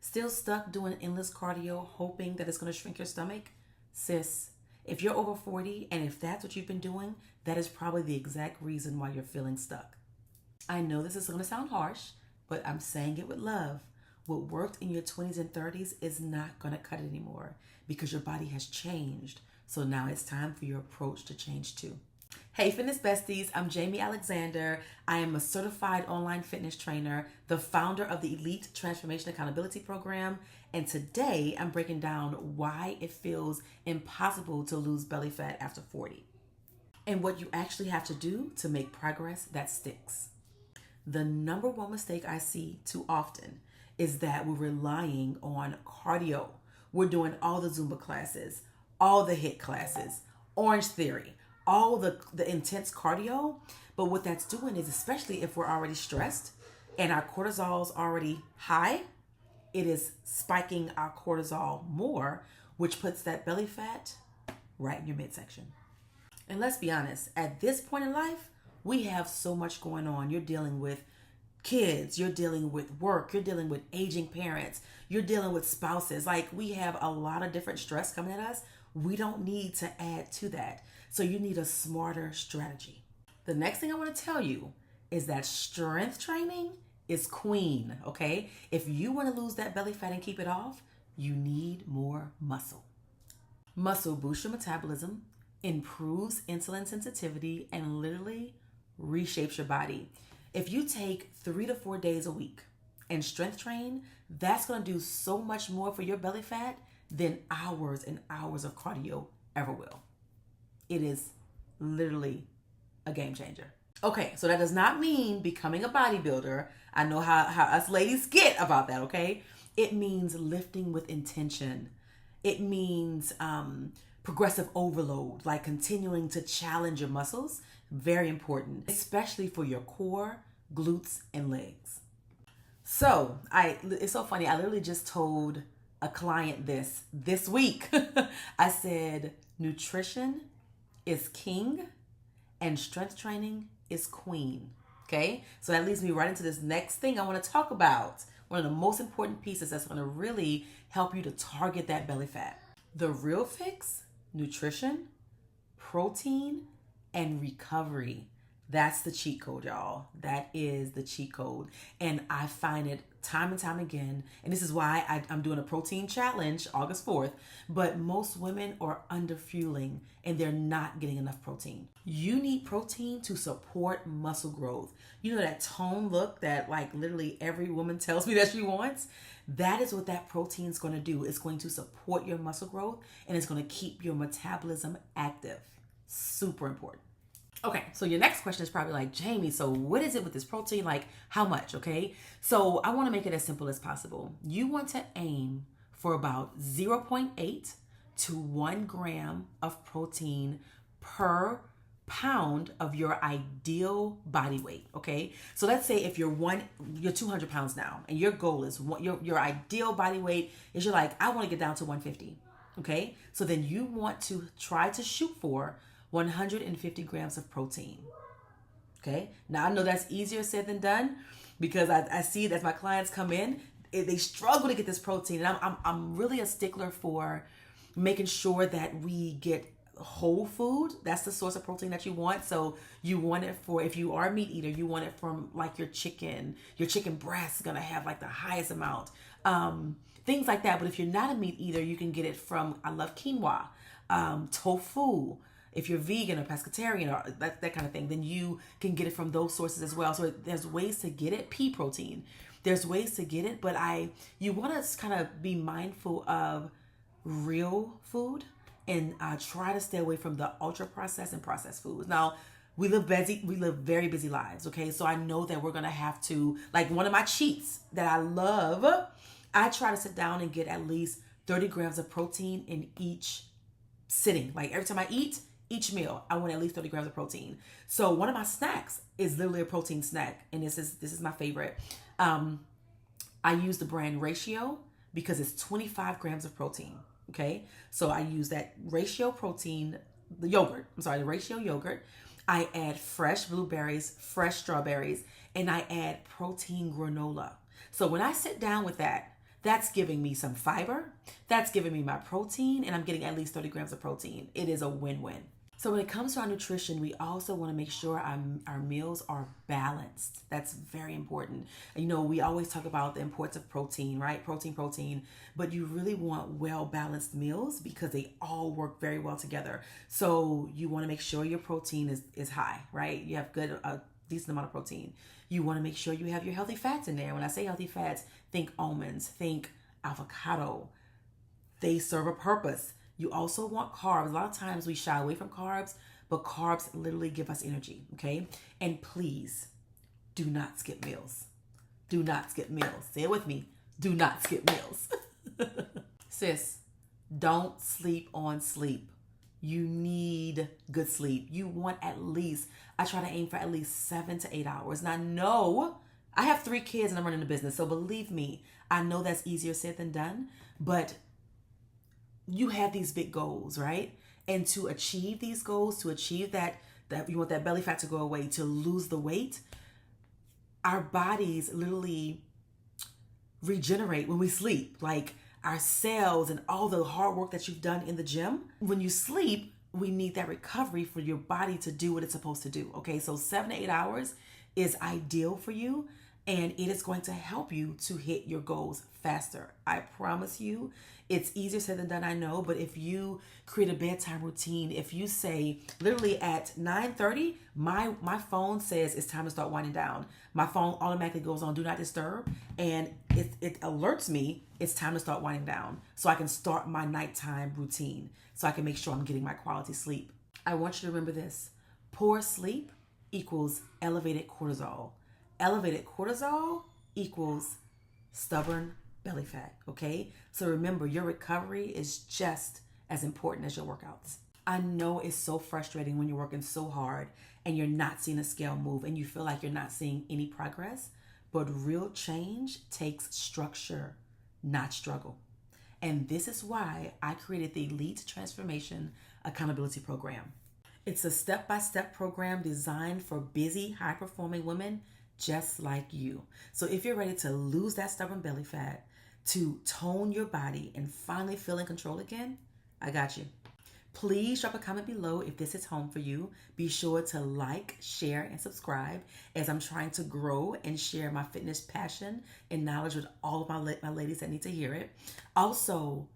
Still stuck doing endless cardio, hoping that it's going to shrink your stomach? Sis, if you're over 40 and if that's what you've been doing, that is probably the exact reason why you're feeling stuck. I know this is going to sound harsh, but I'm saying it with love. What worked in your 20s and 30s is not going to cut it anymore because your body has changed. So now it's time for your approach to change too. Hey fitness besties, I'm Jamie Alexander. I am a certified online fitness trainer, the founder of the Elite Transformation Accountability Program, and today I'm breaking down why it feels impossible to lose belly fat after 40 and what you actually have to do to make progress that sticks. The number one mistake I see too often is that we're relying on cardio. We're doing all the Zumba classes, all the HIIT classes, Orange Theory, all the intense cardio. But what that's doing is, especially if we're already stressed and our cortisol's already high, it is spiking our cortisol more, which puts that belly fat right in your midsection. And let's be honest, at this point in life, we have so much going on. You're dealing with kids, you're dealing with work, you're dealing with aging parents, you're dealing with spouses. Like, we have a lot of different stress coming at us. We don't need to add to that. So you need a smarter strategy. The next thing I want to tell you is that strength training is queen, okay? If you want to lose that belly fat and keep it off, you need more muscle. Muscle boosts your metabolism, improves insulin sensitivity, and literally reshapes your body. If you take 3 to 4 days a week and strength train, that's going to do so much more for your belly fat than hours and hours of cardio ever will. It is literally a game changer. Okay, so that does not mean becoming a bodybuilder. I know how us ladies get about that, okay? It means lifting with intention. It means progressive overload, like continuing to challenge your muscles. Very important, especially for your core, glutes, and legs. So it's so funny. I literally just told a client this week. I said, nutrition is king and strength training is queen. Okay? So that leads me right into this next thing I want to talk about. One of the most important pieces that's going to really help you to target that belly fat. The real fix: nutrition, protein, and recovery. That's the cheat code, y'all. That is the cheat code. And I find it time and time again. And this is why I'm doing a protein challenge August 4th. But most women are under fueling and they're not getting enough protein. You need protein to support muscle growth. You know that tone look that like literally every woman tells me that she wants? That is what that protein is going to do. It's going to support your muscle growth and it's going to keep your metabolism active. Super important. Okay, so your next question is probably like, Jamie, so what is it with this protein? Like, how much, okay? So I want to make it as simple as possible. You want to aim for about 0.8 to 1 gram of protein per pound of your ideal body weight, okay? So let's say if you're 200 pounds now, and your goal is, your ideal body weight is, you're like, I want to get down to 150, okay? So then you want to try to shoot for 150 grams of protein. Okay. Now I know that's easier said than done because I see that as my clients come in, they struggle to get this protein. And I'm really a stickler for making sure that we get whole food. That's the source of protein that you want. So you want it for, if you are a meat eater, you want it from like your chicken breast is going to have like the highest amount. Things like that. But if you're not a meat eater, you can get it from, I love quinoa, tofu. If you're vegan or pescatarian or that kind of thing, then you can get it from those sources as well. So there's ways to get it. Pea protein. There's ways to get it, but you want to kind of be mindful of real food and try to stay away from the ultra processed and processed foods. Now, we live very busy lives, okay? So I know that we're going to have to, like one of my cheats that I love, I try to sit down and get at least 30 grams of protein in each sitting. Like every time I eat, each meal, I want at least 30 grams of protein. So one of my snacks is literally a protein snack. And this is my favorite. I use the brand Ratio because it's 25 grams of protein. Okay. So I use that Ratio protein, the Ratio yogurt. I add fresh blueberries, fresh strawberries, and I add protein granola. So when I sit down with that, That's giving me some fiber. That's giving me my protein, and I'm getting at least 30 grams of protein. It is a win-win. So when it comes to our nutrition, we also want to make sure our meals are balanced. That's very important. You know, we always talk about the importance of protein, right? Protein, but you really want well-balanced meals because they all work very well together. So you want to make sure your protein is high, right? You have a decent amount of protein. You want to make sure you have your healthy fats in there. When I say healthy fats, think almonds, think avocado. They serve a purpose. You also want carbs. A lot of times we shy away from carbs, but carbs literally give us energy, okay? And please, do not skip meals. Do not skip meals. Say it with me. Do not skip meals. Sis, don't sleep on sleep. You need good sleep. You want I try to aim for at least 7 to 8 hours. And I know I have 3 kids and I'm running a business. So believe me, I know that's easier said than done, but you have these big goals, right? And to achieve these goals, to achieve that you want that belly fat to go away, to lose the weight, our bodies literally regenerate when we sleep. Like our cells and all the hard work that you've done in the gym. When you sleep, we need that recovery for your body to do what it's supposed to do. Okay, so 7 to 8 hours is ideal for you, and it is going to help you to hit your goals faster. I promise you, it's easier said than done, I know, but if you create a bedtime routine, if you say literally at 9:30, my phone says it's time to start winding down. My phone automatically goes on do not disturb, and it alerts me it's time to start winding down so I can start my nighttime routine, so I can make sure I'm getting my quality sleep. I want you to remember this. Poor sleep equals elevated cortisol. Elevated cortisol equals stubborn belly fat, okay? So remember, your recovery is just as important as your workouts. I know it's so frustrating when you're working so hard and you're not seeing a scale move and you feel like you're not seeing any progress, but real change takes structure, not struggle. And this is why I created the Elite Transformation Accountability Program. It's a step-by-step program designed for busy, high-performing women just like you. So if you're ready to lose that stubborn belly fat, to tone your body and finally feel in control again, I got you. Please drop a comment below if this is home for you. Be sure to like, share, and subscribe as I'm trying to grow and share my fitness passion and knowledge with all of my ladies that need to hear it. Also,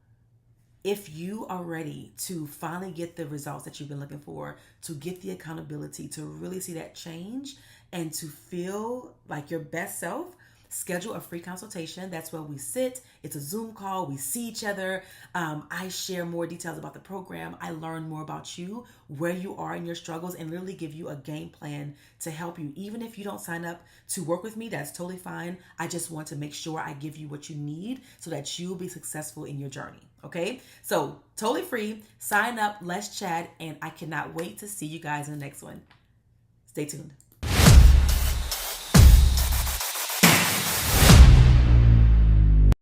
if you are ready to finally get the results that you've been looking for, to get the accountability, to really see that change, and to feel like your best self, schedule a free consultation. That's where we sit. It's a Zoom call. We see each other. I share more details about the program. I learn more about you, where you are in your struggles, and literally give you a game plan to help you. Even if you don't sign up to work with me, that's totally fine. I just want to make sure I give you what you need so that you'll be successful in your journey. Okay? So totally free. Sign up. Let's chat. And I cannot wait to see you guys in the next one. Stay tuned.